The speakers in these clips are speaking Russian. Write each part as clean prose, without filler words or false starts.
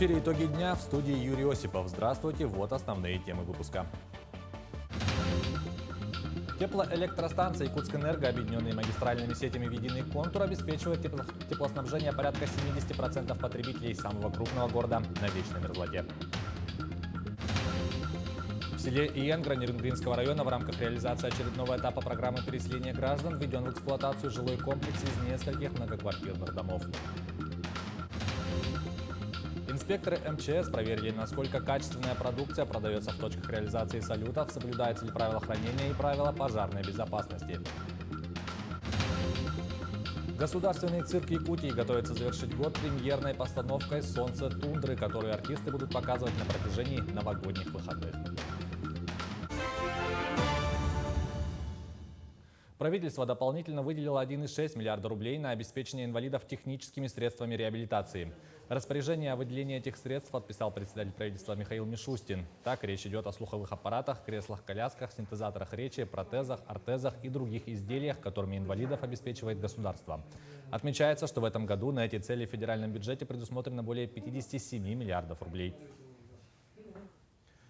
эфире «Итоги дня», в студии Юрий Осипов. Здравствуйте, вот основные темы выпуска. Теплоэлектростанция «Якутскэнерго», объединенные магистральными сетями в единый контур, обеспечивает теплоснабжение порядка 70% потребителей самого крупного города на вечной мерзлоте. В селе Иенгра Нерюнгринского района в рамках реализации очередного этапа программы переселения граждан введен в эксплуатацию жилой комплекс из нескольких многоквартирных домов. Инспекторы МЧС проверили, насколько качественная продукция продается в точках реализации салютов, соблюдаются ли правила хранения и правила пожарной безопасности. Государственный цирк Якутии готовится завершить год премьерной постановкой «Солнце тундры», которую артисты будут показывать на протяжении новогодних выходных. Правительство дополнительно выделило 1,6 миллиарда рублей на обеспечение инвалидов техническими средствами реабилитации. Распоряжение о выделении этих средств подписал председатель правительства Михаил Мишустин. Так, речь идет о слуховых аппаратах, креслах-колясках, синтезаторах речи, протезах, ортезах и других изделиях, которыми инвалидов обеспечивает государство. Отмечается, что в этом году на эти цели в федеральном бюджете предусмотрено более 57 миллиардов рублей.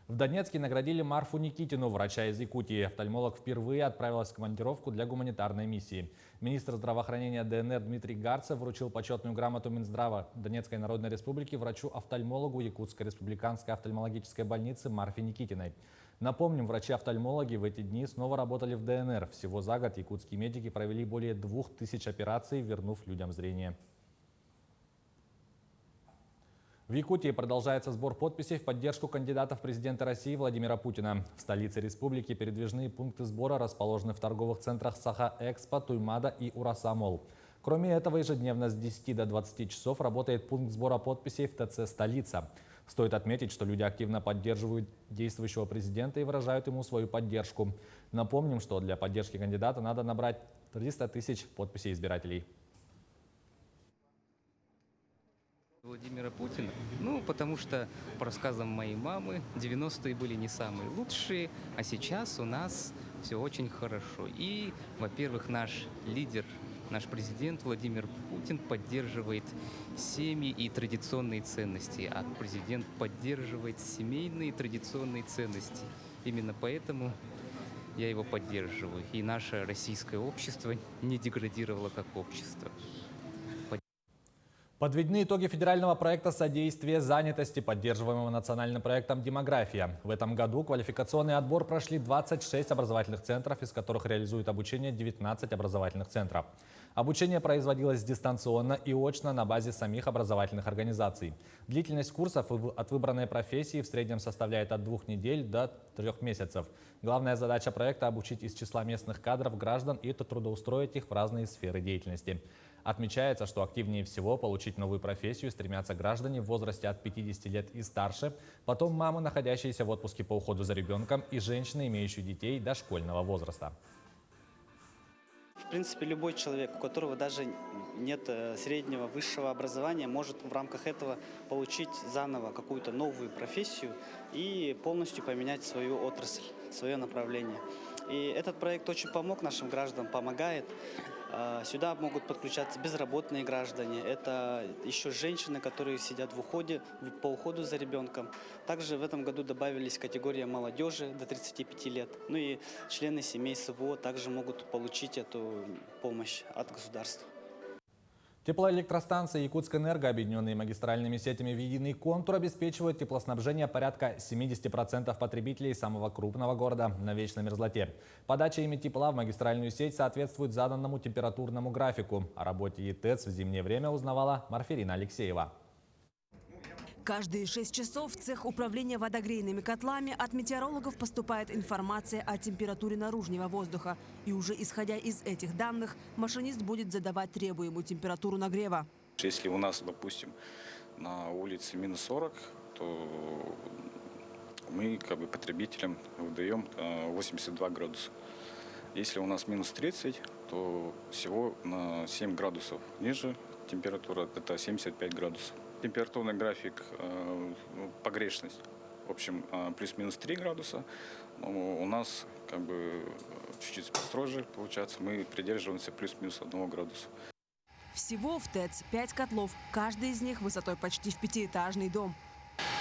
В Донецке наградили Марфу Никитину, врача из Якутии. Офтальмолог впервые отправилась в командировку для гуманитарной миссии. Министр здравоохранения ДНР Дмитрий Гарцев вручил почетную грамоту Минздрава Донецкой Народной Республики врачу-офтальмологу Якутской республиканской офтальмологической больницы Марфе Никитиной. Напомним, врачи-офтальмологи в эти дни снова работали в ДНР. Всего за год якутские медики провели более 2000 операций, вернув людям зрение. В Якутии продолжается сбор подписей в поддержку кандидата в президенты России Владимира Путина. В столице республики передвижные пункты сбора расположены в торговых центрах Саха-Экспо, Туймада и Ураса-Молл. Кроме этого, ежедневно с 10 до 20 часов работает пункт сбора подписей в ТЦ «Столица». Стоит отметить, что люди активно поддерживают действующего президента и выражают ему свою поддержку. Напомним, что для поддержки кандидата надо набрать 300 тысяч подписей избирателей. Владимира Путина? Потому что, по рассказам моей мамы, 90-е были не самые лучшие, а сейчас у нас все очень хорошо. И, во-первых, наш лидер, наш президент Владимир Путин поддерживает семьи и традиционные ценности, а президент поддерживает семейные традиционные ценности. Именно поэтому я его поддерживаю. И наше российское общество не деградировало как общество. Подведены итоги федерального проекта содействия занятости, поддерживаемого национальным проектом «Демография». В этом году квалификационный отбор прошли 26 образовательных центров, из которых реализуют обучение 19 образовательных центров. Обучение производилось дистанционно и очно на базе самих образовательных организаций. Длительность курсов от выбранной профессии в среднем составляет от 2 недель до 3 месяцев. Главная задача проекта – обучить из числа местных кадров граждан и трудоустроить их в разные сферы деятельности. Отмечается, что активнее всего получить новую профессию стремятся граждане в возрасте от 50 лет и старше, потом мамы, находящиеся в отпуске по уходу за ребенком, и женщины, имеющие детей дошкольного возраста. В принципе, любой человек, у которого даже нет среднего высшего образования, может в рамках этого получить заново какую-то новую профессию и полностью поменять свою отрасль, свое направление. И этот проект очень помог нашим гражданам, помогает. Сюда могут подключаться безработные граждане, это еще женщины, которые сидят по уходу за ребенком. Также в этом году добавились категория молодежи до 35 лет. И члены семей СВО также могут получить эту помощь от государства. Теплоэлектростанции «Якутскэнерго», объединенные магистральными сетями в единый контур, обеспечивают теплоснабжение порядка 70% потребителей самого крупного города на вечной мерзлоте. Подача ими тепла в магистральную сеть соответствует заданному температурному графику. О работе ЕТЭЦ в зимнее время узнавала Марферина Алексеева. Каждые 6 часов в цех управления водогрейными котлами от метеорологов поступает информация о температуре наружного воздуха. И уже исходя из этих данных, машинист будет задавать требуемую температуру нагрева. Если у нас, допустим, на улице минус 40, то мы потребителям выдаем 82 градуса. Если у нас минус 30, то всего на 7 градусов ниже температура, это 75 градусов. Температурный график, погрешность, в общем, плюс-минус 3 градуса. Но у нас чуть-чуть строже получается, мы придерживаемся плюс-минус 1 градуса. Всего в ТЭЦ 5 котлов, каждый из них высотой почти в пятиэтажный дом.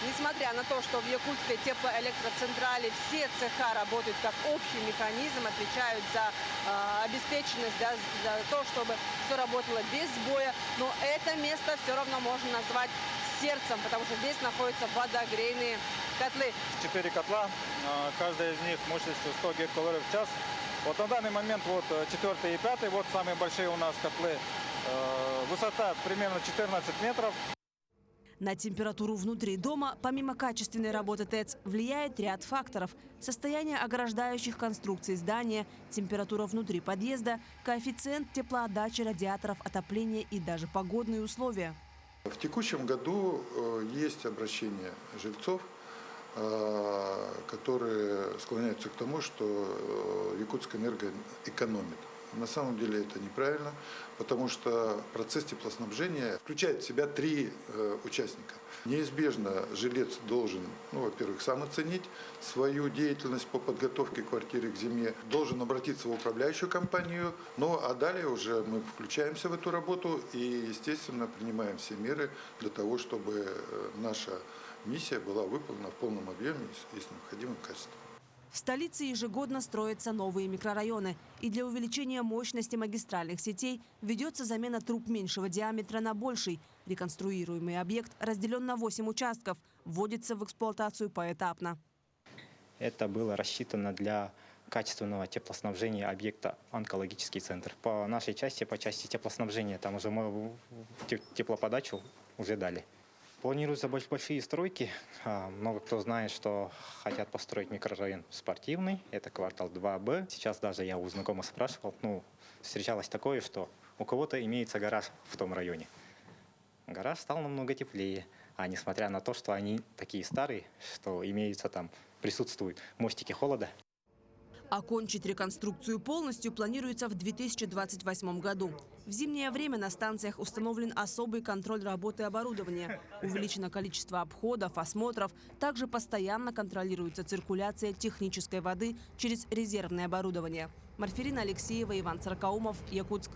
Несмотря на то, что в Якутской теплоэлектроцентрале все цеха работают как общий механизм, отвечают за обеспеченность, за то, чтобы все работало без сбоя, но это место все равно можно назвать сердцем, потому что здесь находятся водогрейные котлы. 4 котла, каждая из них мощностью 100 гигакалорий в час. Вот на данный момент вот 4 и 5, вот самые большие у нас котлы. Высота примерно 14 метров. На температуру внутри дома, помимо качественной работы ТЭЦ, влияет ряд факторов. Состояние ограждающих конструкций здания, температура внутри подъезда, коэффициент теплоотдачи радиаторов, отопления и даже погодные условия. В текущем году есть обращение жильцов, которые склоняются к тому, что Якутскэнерго экономит. На самом деле это неправильно, потому что процесс теплоснабжения включает в себя 3 участника. Неизбежно жилец должен, во-первых, сам оценить свою деятельность по подготовке квартиры к зиме, должен обратиться в управляющую компанию, а далее уже мы включаемся в эту работу и, естественно, принимаем все меры для того, чтобы наша миссия была выполнена в полном объеме и с необходимым качеством. В столице ежегодно строятся новые микрорайоны. И для увеличения мощности магистральных сетей ведется замена труб меньшего диаметра на больший. Реконструируемый объект разделен на 8 участков. Вводится в эксплуатацию поэтапно. Это было рассчитано для качественного теплоснабжения объекта онкологический центр. По нашей части, по части теплоснабжения, там уже мы теплоподачу уже дали. Планируются большие стройки. Много кто знает, что хотят построить микрорайон спортивный. Это квартал 2Б. Сейчас даже я у знакомых спрашивал. Встречалось такое, что у кого-то имеется гараж в том районе. Гараж стал намного теплее. А несмотря на то, что они такие старые, что имеются там, присутствуют мостики холода. Окончить реконструкцию полностью планируется в 2028 году. В зимнее время на станциях установлен особый контроль работы оборудования. Увеличено количество обходов, осмотров. Также постоянно контролируется циркуляция технической воды через резервное оборудование. Марферина Алексеева, Иван Царкаумов, Якутск.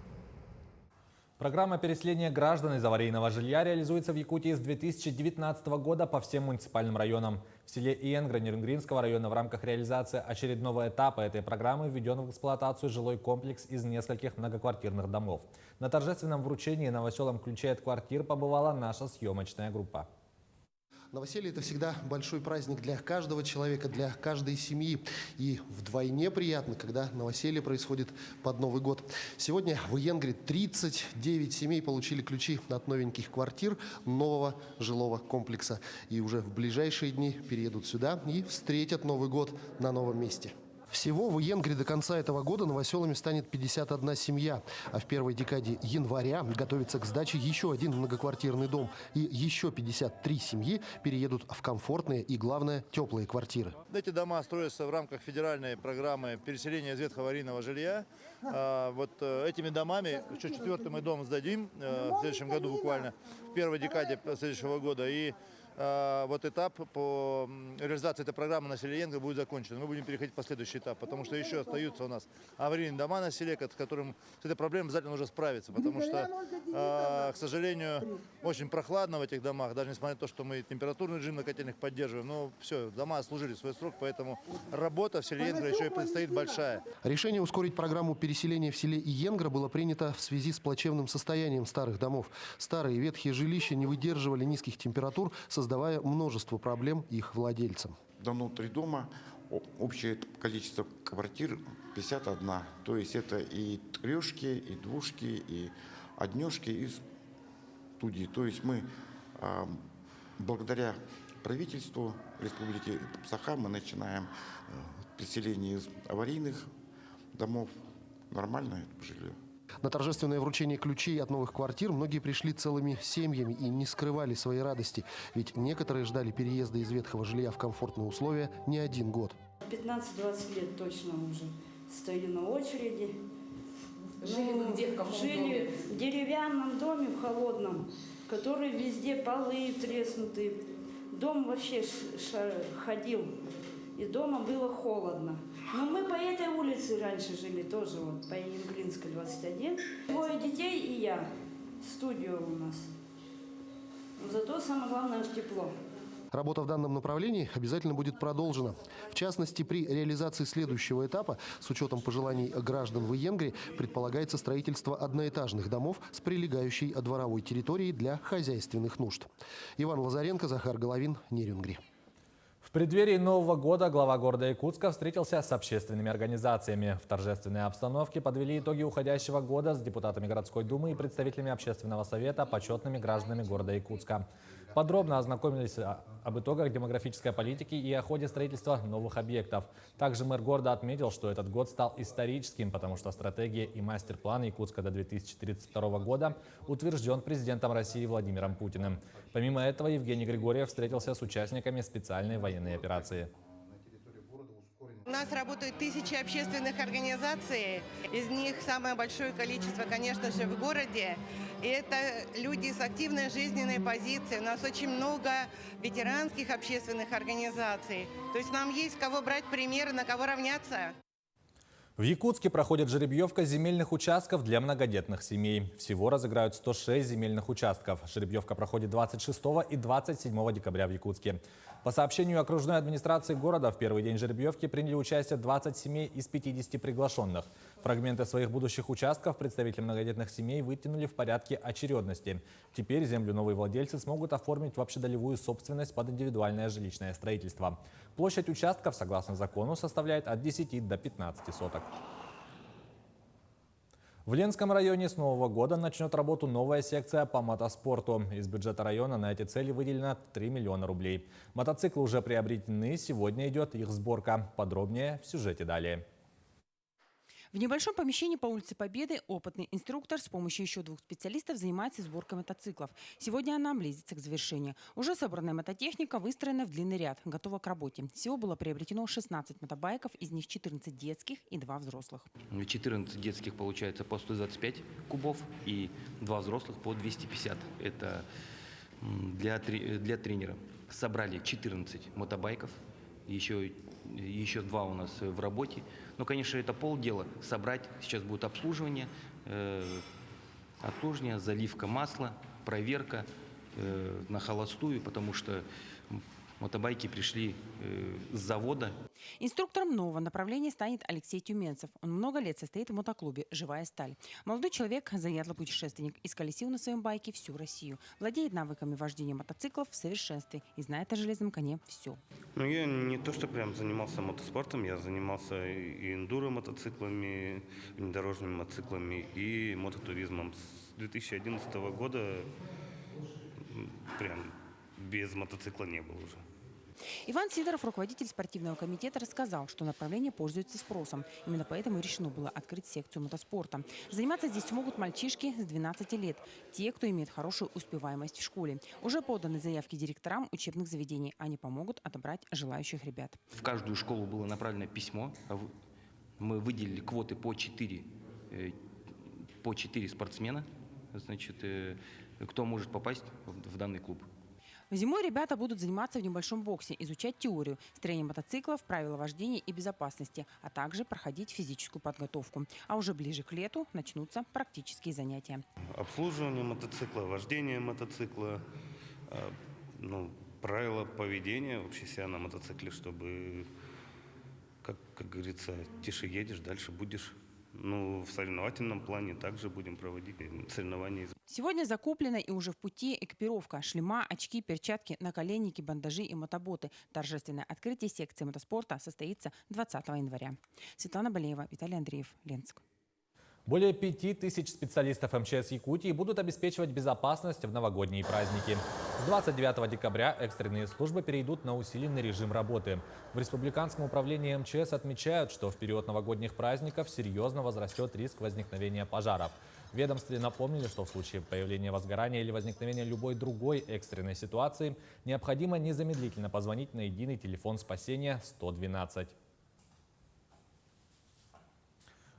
Программа переселения граждан из аварийного жилья реализуется в Якутии с 2019 года по всем муниципальным районам. В селе Иенгра Нерюнгринского района в рамках реализации очередного этапа этой программы введен в эксплуатацию жилой комплекс из нескольких многоквартирных домов. На торжественном вручении новоселам ключей от квартир побывала наша съемочная группа. Новоселье – это всегда большой праздник для каждого человека, для каждой семьи. И вдвойне приятно, когда новоселье происходит под Новый год. Сегодня в Иенгре 39 семей получили ключи от новеньких квартир нового жилого комплекса. И уже в ближайшие дни переедут сюда и встретят Новый год на новом месте. Всего в Иенгре до конца этого года новоселами станет 51 семья. А в первой декаде января готовится к сдаче еще один многоквартирный дом. И еще 53 семьи переедут в комфортные и, главное, теплые квартиры. Эти дома строятся в рамках федеральной программы переселения из ветхого аварийного жилья. Этими домами, еще 4-й мы дом сдадим в следующем году буквально, в первой декаде следующего года. И этап по реализации этой программы на селе Иенгра будет закончен. Мы будем переходить в следующий этап, потому что еще остаются у нас аварийные дома на селе, с которым с этой проблемой обязательно нужно справиться, потому что, к сожалению, очень прохладно в этих домах, даже несмотря на то, что мы температурный режим на котельных поддерживаем, но все, дома отслужили свой срок, поэтому работа в селе Иенгра еще и предстоит большая. Решение ускорить программу переселения в селе Иенгра было принято в связи с плачевным состоянием старых домов. Старые ветхие жилища не выдерживали низких температур, создавая множество проблем их владельцам. Дано 3 дома, общее количество квартир 51. То есть это и трешки, и двушки, и однешки, и студии. То есть мы благодаря правительству Республики Саха мы начинаем переселение из аварийных домов. Нормальное жилье. На торжественное вручение ключей от новых квартир многие пришли целыми семьями и не скрывали своей радости. Ведь некоторые ждали переезда из ветхого жилья в комфортные условия не 1 год. 15-20 лет точно уже стою на очереди. Жили где, в каком Жили в деревянном доме, в холодном, который везде полы треснутые. Дом вообще ходил. И дома было холодно. Но мы по этой улице раньше жили тоже, по Иенгринской, 21. 2 детей и я. студию у нас. Но зато самое главное – тепло. Работа в данном направлении обязательно будет продолжена. В частности, при реализации следующего этапа, с учетом пожеланий граждан в Иенгри, предполагается строительство одноэтажных домов с прилегающей дворовой территорией для хозяйственных нужд. Иван Лазаренко, Захар Головин, Нерюнгри. В преддверии Нового года глава города Якутска встретился с общественными организациями. В торжественной обстановке подвели итоги уходящего года с депутатами городской думы и представителями общественного совета, почетными гражданами города Якутска. Подробно ознакомились об итогах демографической политики и о ходе строительства новых объектов. Также мэр города отметил, что этот год стал историческим, потому что стратегия и мастер-план Якутска до 2032 года утвержден президентом России Владимиром Путиным. Помимо этого, Евгений Григорьев встретился с участниками специальной военной операции. У нас работают тысячи общественных организаций. Из них самое большое количество, конечно же, в городе. И это люди с активной жизненной позицией. У нас очень много ветеранских общественных организаций. То есть нам есть с кого брать пример, на кого равняться. В Якутске проходит жеребьевка земельных участков для многодетных семей. Всего разыграют 106 земельных участков. Жеребьевка проходит 26 и 27 декабря в Якутске. По сообщению окружной администрации города, в первый день жеребьевки приняли участие 20 семей из 50 приглашенных. Фрагменты своих будущих участков представители многодетных семей вытянули в порядке очередности. Теперь землю новые владельцы смогут оформить в общедолевую собственность под индивидуальное жилищное строительство. Площадь участков, согласно закону, составляет от 10 до 15 соток. В Ленском районе с Нового года начнет работу новая секция по мотоспорту. Из бюджета района на эти цели выделено 3 миллиона рублей. Мотоциклы уже приобретены, сегодня идет их сборка. Подробнее в сюжете далее. В небольшом помещении по улице Победы опытный инструктор с помощью еще 2 специалистов занимается сборкой мотоциклов. Сегодня она близится к завершению. Уже собранная мототехника выстроена в длинный ряд, готова к работе. Всего было приобретено 16 мотобайков, из них 14 детских и 2 взрослых. 14 детских получается по 125 кубов и 2 взрослых по 250. Это для тренера. Собрали 14 мотобайков, еще 2 у нас в работе. Но, конечно, это полдела. Собрать, сейчас будет обслуживание, заливка масла, проверка на холостую, потому что мотобайки пришли с завода. Инструктором нового направления станет Алексей Тюменцев. Он много лет состоит в мотоклубе «Живая сталь». Молодой человек, заядлый путешественник, исколесил на своем байке всю Россию. Владеет навыками вождения мотоциклов в совершенстве и знает о железном коне все. Ну, я не то, что прям занимался мотоспортом, я занимался и эндуро-мотоциклами, внедорожными мотоциклами и мототуризмом. С 2011 года прям без мотоцикла не было уже. Иван Сидоров, руководитель спортивного комитета, рассказал, что направление пользуется спросом. Именно поэтому решено было открыть секцию мотоспорта. Заниматься здесь смогут мальчишки с 12 лет, те, кто имеет хорошую успеваемость в школе. Уже поданы заявки директорам учебных заведений. Они помогут отобрать желающих ребят. В каждую школу было направлено письмо. Мы выделили квоты по 4 спортсмена, значит, кто может попасть в данный клуб. Зимой ребята будут заниматься в небольшом боксе, изучать теорию, строение мотоциклов, правила вождения и безопасности, а также проходить физическую подготовку. А уже ближе к лету начнутся практические занятия. Обслуживание мотоцикла, вождение мотоцикла, правила поведения вообще себя на мотоцикле, чтобы, как говорится, тише едешь, дальше будешь. В соревновательном плане также будем проводить соревнования. Сегодня закуплена и уже в пути экипировка: шлема, очки, перчатки, наколенники, бандажи и мотоботы. Торжественное открытие секции мотоспорта состоится 20 января. Светлана Болеева, Виталий Андреев, Ленск. Более 5000 специалистов МЧС Якутии будут обеспечивать безопасность в новогодние праздники. С 29 декабря экстренные службы перейдут на усиленный режим работы. В Республиканском управлении МЧС отмечают, что в период новогодних праздников серьезно возрастет риск возникновения пожаров. В ведомстве напомнили, что в случае появления возгорания или возникновения любой другой экстренной ситуации необходимо незамедлительно позвонить на единый телефон спасения 112.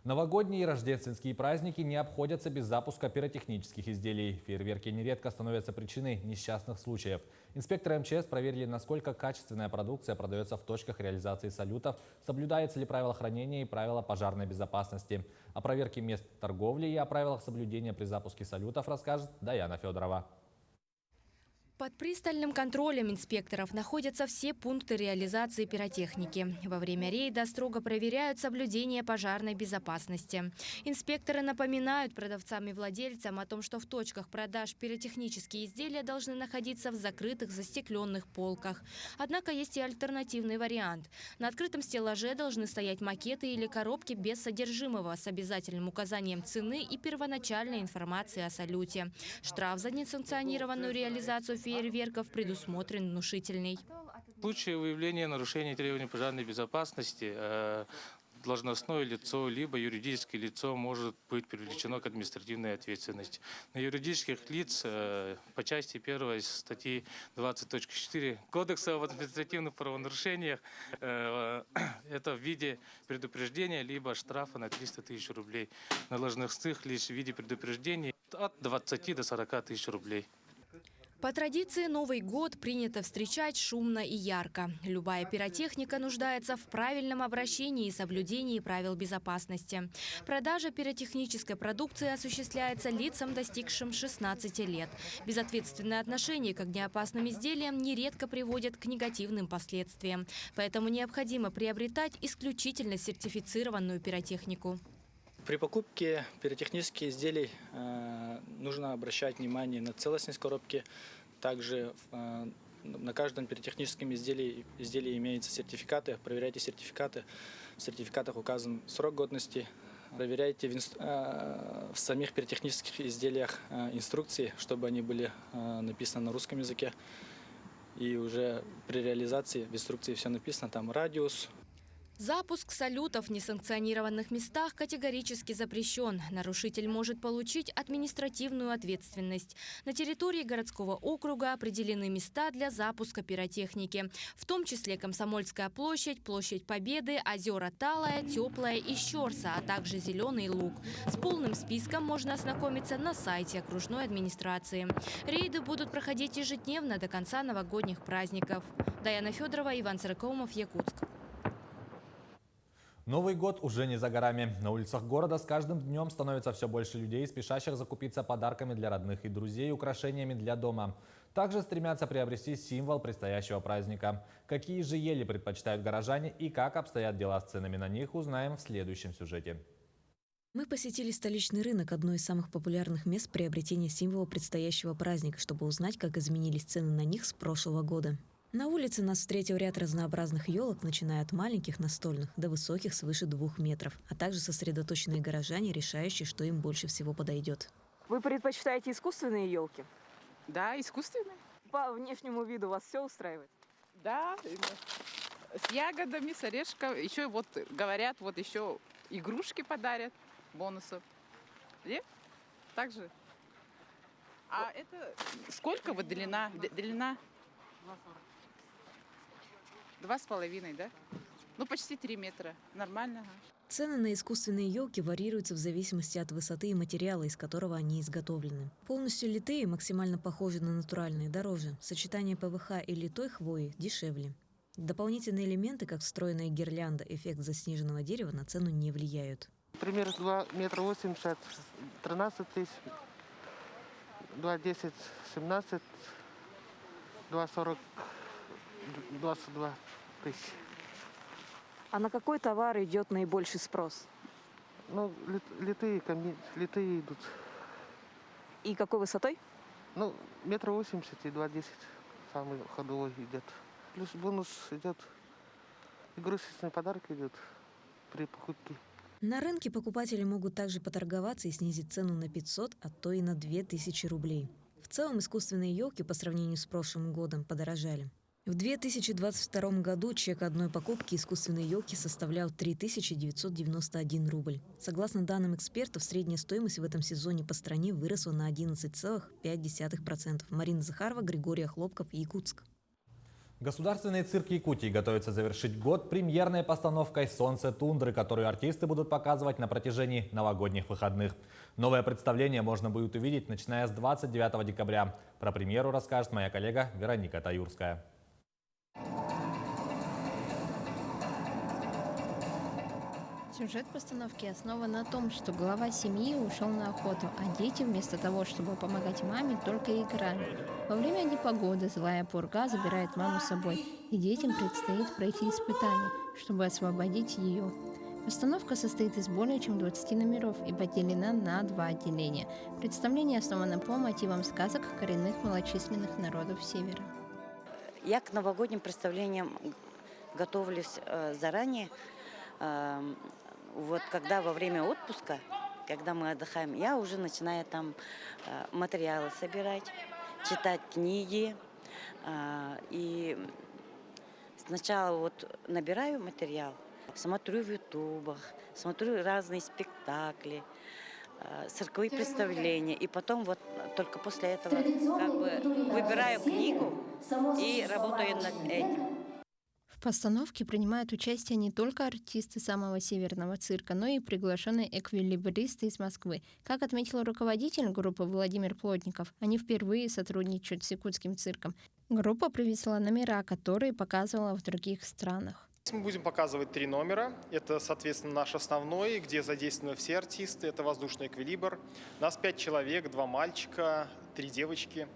Новогодние и рождественские праздники не обходятся без запуска пиротехнических изделий. Фейерверки нередко становятся причиной несчастных случаев. Инспекторы МЧС проверили, насколько качественная продукция продается в точках реализации салютов, соблюдаются ли правила хранения и правила пожарной безопасности. О проверке мест торговли и о правилах соблюдения при запуске салютов расскажет Даяна Федорова. Под пристальным контролем инспекторов находятся все пункты реализации пиротехники. Во время рейда строго проверяют соблюдение пожарной безопасности. Инспекторы напоминают продавцам и владельцам о том, что в точках продаж пиротехнические изделия должны находиться в закрытых застекленных полках. Однако есть и альтернативный вариант. На открытом стеллаже должны стоять макеты или коробки без содержимого с обязательным указанием цены и первоначальной информации о салюте. Штраф за несанкционированную реализацию фейерверков предусмотрен внушительный. В случае выявления нарушений требований пожарной безопасности должностное лицо либо юридическое лицо может быть привлечено к административной ответственности. На юридических лиц по части 1 статьи 20.4 Кодекса об административных правонарушениях это в виде предупреждения либо штрафа на 300 тысяч рублей. На должностных лиц в виде предупреждения от 20 до 40 тысяч рублей. По традиции Новый год принято встречать шумно и ярко. Любая пиротехника нуждается в правильном обращении и соблюдении правил безопасности. Продажа пиротехнической продукции осуществляется лицам, достигшим 16 лет. Безответственное отношение к огнеопасным изделиям нередко приводит к негативным последствиям. Поэтому необходимо приобретать исключительно сертифицированную пиротехнику. При покупке пиротехнических изделий нужно обращать внимание на целостность коробки. Также на каждом пиротехническом изделии имеются сертификаты. Проверяйте сертификаты. В сертификатах указан срок годности. Проверяйте в самих пиротехнических изделиях инструкции, чтобы они были написаны на русском языке. И уже при реализации в инструкции все написано, там радиус. Запуск салютов в несанкционированных местах категорически запрещен. Нарушитель может получить административную ответственность. На территории городского округа определены места для запуска пиротехники, в том числе Комсомольская площадь, Площадь Победы, озера Талая, Теплая и Щорса, а также Зеленый Луг. С полным списком можно ознакомиться на сайте окружной администрации. Рейды будут проходить ежедневно до конца новогодних праздников. Даяна Федорова, Иван Цыркаумов, Якутск. Новый год уже не за горами. На улицах города с каждым днем становится все больше людей, спешащих закупиться подарками для родных и друзей и украшениями для дома. Также стремятся приобрести символ предстоящего праздника. Какие же ели предпочитают горожане и как обстоят дела с ценами на них, узнаем в следующем сюжете. Мы посетили столичный рынок, одно из самых популярных мест приобретения символа предстоящего праздника, чтобы узнать, как изменились цены на них с прошлого года. На улице нас встретил ряд разнообразных елок, начиная от маленьких настольных до высоких свыше 2 метров, а также сосредоточенные горожане, решающие, что им больше всего подойдет. Вы предпочитаете искусственные елки? Да, искусственные. По внешнему виду вас все устраивает? Да, с ягодами, с орешком. Еще вот говорят, вот еще игрушки подарят, бонусов. И также. А это сколько вот длина? Длина? 2,5, да? Ну, почти 3 метра. Нормально. Ага. Цены на искусственные елки варьируются в зависимости от высоты и материала, из которого они изготовлены. Полностью литые, максимально похожи на натуральные, дороже. Сочетание ПВХ и литой хвои дешевле. Дополнительные элементы, как встроенная гирлянда, эффект заснеженного дерева, на цену не влияют. Примерно 2,80 метра, 13 тысяч, 2,10, 17, 2,40, 22 тысячи. А на какой товар идет наибольший спрос? Ну, литые идут. И какой высотой? Ну, 1,80 и 2,10 самый ходовой идет. Плюс бонус идет, игрушечный подарок идет при покупке. На рынке покупатели могут также поторговаться и снизить цену на 500, а то и на 2000 рублей. В целом искусственные елки по сравнению с прошлым годом подорожали. В 2022 году чек одной покупки искусственной елки составлял 3991 рубль. Согласно данным экспертов, средняя стоимость в этом сезоне по стране выросла на 11,5%. Марина Захарова, Григорий Хлопков, Якутск. Государственный цирк Якутии готовится завершить год премьерной постановкой «Солнце тундры», которую артисты будут показывать на протяжении новогодних выходных. Новое представление можно будет увидеть, начиная с 29 декабря. Про премьеру расскажет моя коллега Вероника Таюрская. Сюжет постановки основан на том, что глава семьи ушел на охоту, а дети вместо того, чтобы помогать маме, только играли. Во время непогоды злая пурга забирает маму с собой, и детям предстоит пройти испытание, чтобы освободить ее. Постановка состоит из более чем 20 номеров и поделена на 2 отделения. Представление основано по мотивам сказок коренных малочисленных народов Севера. Я к новогодним представлениям готовлюсь заранее. Вот когда во время отпуска, когда мы отдыхаем, я уже начинаю там материалы собирать, читать книги. И сначала вот набираю материал, смотрю в ютубах, смотрю разные спектакли, цирковые представления. И потом вот только после этого как бы выбираю книгу и работаю над этим. В постановке принимают участие не только артисты самого северного цирка, но и приглашенные эквилибристы из Москвы. Как отметил руководитель группы Владимир Плотников, они впервые сотрудничают с якутским цирком. Группа привезла номера, которые показывала в других странах. Мы будем показывать 3 номера. Это, соответственно, наш основной, где задействованы все артисты. Это воздушный эквилибр. Нас 5 человек, 2 мальчика, 3 девочки.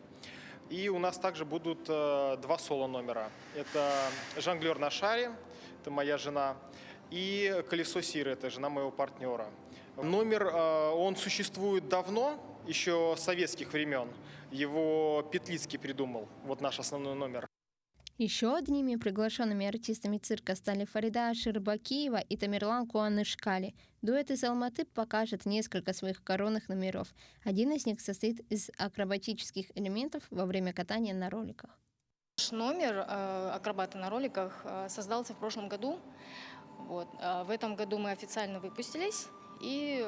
И у нас также будут 2 соло-номера. Это «Жонглер на шаре», это моя жена, и «Колесо Сиры», это жена моего партнера. Номер, он существует давно, еще с советских времен. Его Петлицкий придумал, вот наш основной номер. Еще одними приглашенными артистами цирка стали Фарида Ширбакиева и Тамерлан Куанышкали. Дуэт из Алматы покажет несколько своих коронных номеров. Один из них состоит из акробатических элементов во время катания на роликах. Наш номер «Акробаты на роликах» создался в прошлом году. Вот. В этом году мы официально выпустились и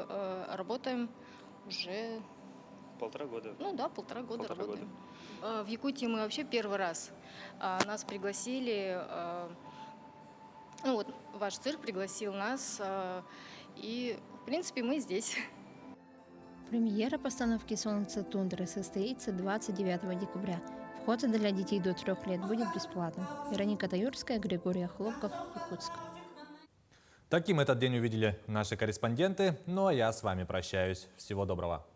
работаем уже... 1,5 года. Ну да, 1,5 года работаем. В Якутии мы вообще первый раз. Нас пригласили, ну вот ваш цирк пригласил нас, и в принципе мы здесь. Премьера постановки «Солнце тундры» состоится 29 декабря. Вход для детей до 3 лет будет бесплатным. Вероника Таюрская, Григорий Хлопков, Якутск. Таким этот день увидели наши корреспонденты. Ну а я с вами прощаюсь. Всего доброго.